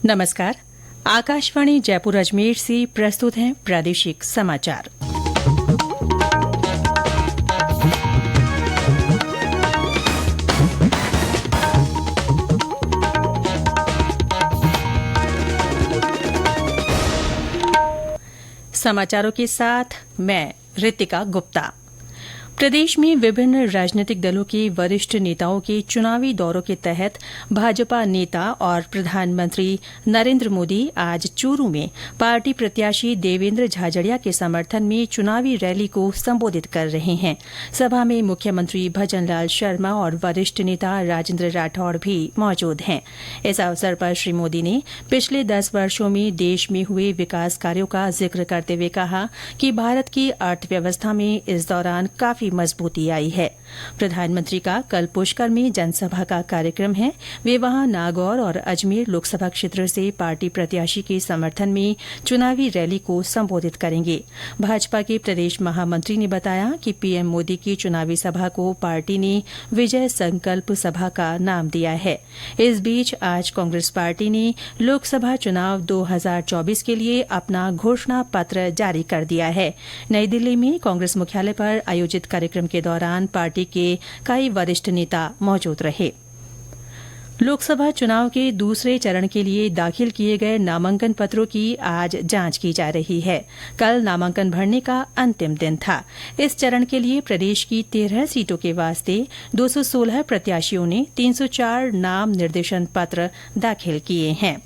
नमस्कार। आकाशवाणी जयपुर अजमेर से प्रस्तुत हैं प्रादेशिक समाचार। समाचारों के साथ मैं रितिका गुप्ता। प्रदेश में विभिन्न राजनीतिक दलों के वरिष्ठ नेताओं के चुनावी दौरों के तहत भाजपा नेता और प्रधानमंत्री नरेंद्र मोदी आज चूरू में पार्टी प्रत्याशी देवेंद्र झाझड़िया के समर्थन में चुनावी रैली को संबोधित कर रहे हैं। सभा में मुख्यमंत्री भजनलाल शर्मा और वरिष्ठ नेता राजेंद्र राठौड़ भी मौजूद हैं। इस अवसर पर श्री मोदी ने पिछले 10 वर्षों में देश में हुए विकास कार्यों का जिक्र करते हुए कहा कि भारत की अर्थव्यवस्था में इस दौरान काफी मजबूती आई है। प्रधानमंत्री का कल पुष्कर में जनसभा का कार्यक्रम है। वे वहां नागौर और अजमेर लोकसभा क्षेत्र से पार्टी प्रत्याशी के समर्थन में चुनावी रैली को संबोधित करेंगे। भाजपा के प्रदेश महामंत्री ने बताया कि पीएम मोदी की चुनावी सभा को पार्टी ने विजय संकल्प सभा का नाम दिया है। इस बीच आज कांग्रेस पार्टी ने लोकसभा चुनाव 2024 के लिए अपना घोषणा पत्र जारी कर दिया है। नई दिल्ली में कांग्रेस मुख्यालय पर आयोजित कार्यक्रम के दौरान पार्टी के कई वरिष्ठ नेता मौजूद रहे। लोकसभा चुनाव के दूसरे चरण के लिए दाखिल किए गए नामांकन पत्रों की आज जांच की जा रही है। कल नामांकन भरने का अंतिम दिन था। इस चरण के लिए प्रदेश की 13 सीटों के वास्ते 216 प्रत्याशियों ने 304 नाम निर्देशन पत्र दाखिल किए हैं।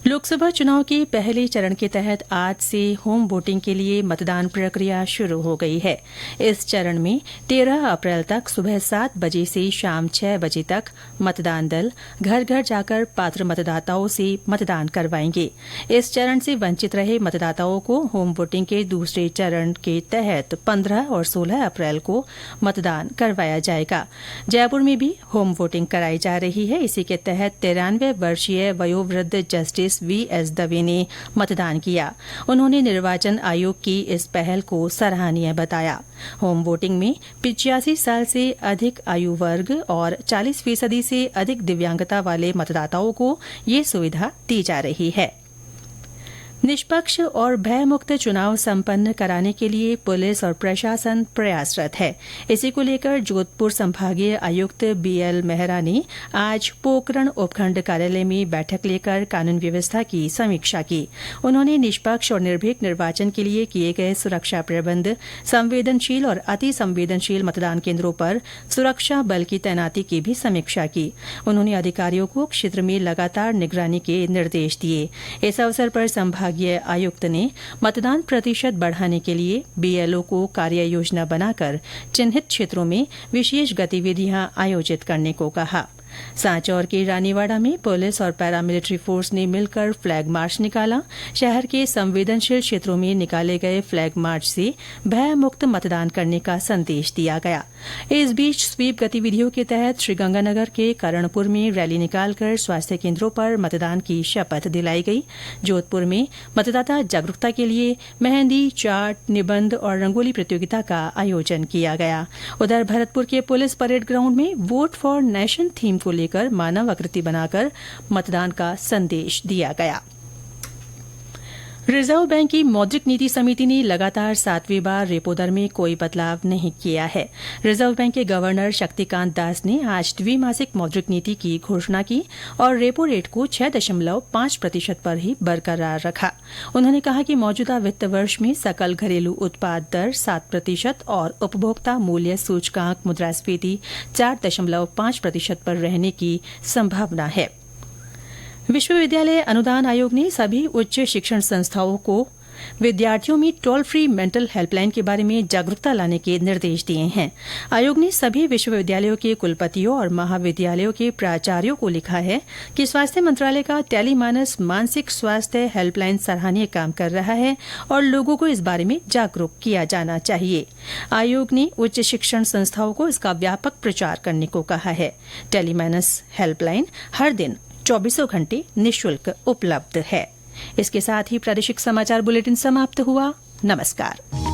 लोकसभा चुनाव के पहले चरण के तहत आज से होम वोटिंग के लिए मतदान प्रक्रिया शुरू हो गई है। इस चरण में 13 अप्रैल तक सुबह 7 बजे से शाम 6 बजे तक मतदान दल घर घर जाकर पात्र मतदाताओं से मतदान करवाएंगे। इस चरण से वंचित रहे मतदाताओं को होम वोटिंग के दूसरे चरण के तहत 15 और 16 अप्रैल को मतदान करवाया जाएगा। जयपुर में भी होम वोटिंग कराई जा रही है। इसी के तहत 93 वर्षीय वयोवृद्ध जस्टिस वीएस दवे ने मतदान किया। उन्होंने निर्वाचन आयोग की इस पहल को सराहनीय बताया। होम वोटिंग में 85 साल से अधिक आयु वर्ग और 40% से अधिक दिव्यांगता वाले मतदाताओं को ये सुविधा दी जा रही है। निष्पक्ष और भयमुक्त चुनाव संपन्न कराने के लिए पुलिस और प्रशासन प्रयासरत है। इसी को लेकर जोधपुर संभागीय आयुक्त बीएल मेहरा ने आज पोकरण उपखंड कार्यालय में बैठक लेकर कानून व्यवस्था की समीक्षा की। उन्होंने निष्पक्ष और निर्भीक निर्वाचन के लिए किए गए सुरक्षा प्रबंध, संवेदनशील और अति संवेदनशील मतदान केंद्रों पर सुरक्षा बल की तैनाती की भी समीक्षा की। उन्होंने अधिकारियों को क्षेत्र में लगातार निगरानी के निर्देश दिए। इस अवसर पर संभागीय आयुक्त ने मतदान प्रतिशत बढ़ाने के लिए बीएलओ को कार्य योजना बनाकर चिन्हित क्षेत्रों में विशेष गतिविधियां आयोजित करने को कहा। सांचौर के रानीवाड़ा में पुलिस और पैरामिलिट्री फोर्स ने मिलकर फ्लैग मार्च निकाला। शहर के संवेदनशील क्षेत्रों में निकाले गए फ्लैग मार्च से भयमुक्त मतदान करने का संदेश दिया गया। इस बीच स्वीप गतिविधियों के तहत श्रीगंगानगर के करणपुर में रैली निकालकर स्वास्थ्य केंद्रों पर मतदान की शपथ दिलाई गई। जोधपुर में मतदाता जागरूकता के लिए मेहंदी, चार्ट, निबंध और रंगोली प्रतियोगिता का आयोजन किया गया। उधर भरतपुर के पुलिस परेड ग्राउंड में वोट फॉर नेशन थीम को लेकर मानव आकृति बनाकर मतदान का संदेश दिया गया। रिजर्व बैंक की मौद्रिक नीति समिति ने लगातार 7वीं बार रेपो दर में कोई बदलाव नहीं किया है। रिजर्व बैंक के गवर्नर शक्तिकांत दास ने आज द्विमासिक मौद्रिक नीति की घोषणा की और रेपो रेट को 6.5% पर ही बरकरार रखा। उन्होंने कहा कि मौजूदा वित्त वर्ष में सकल घरेलू उत्पाद दर 7% और उपभोक्ता मूल्य सूचकांक मुद्रास्फीति 4.5% पर रहने की संभावना है। विश्वविद्यालय अनुदान आयोग ने सभी उच्च शिक्षण संस्थाओं को विद्यार्थियों में टोल फ्री मेंटल हेल्पलाइन के बारे में जागरूकता लाने के निर्देश दिए हैं। आयोग ने सभी विश्वविद्यालयों के कुलपतियों और महाविद्यालयों के प्राचार्यों को लिखा है कि स्वास्थ्य मंत्रालय का टेलीमानस मानसिक स्वास्थ्य हेल्पलाइन सराहनीय काम कर रहा है और लोगों को इस बारे में जागरूक किया जाना चाहिए। आयोग ने उच्च शिक्षण संस्थाओं को इसका व्यापक प्रचार करने को कहा है। टेलीमानस हेल्पलाइन हर दिन 24 घंटे निःशुल्क उपलब्ध है। इसके साथ ही प्रादेशिक समाचार बुलेटिन समाप्त हुआ। नमस्कार।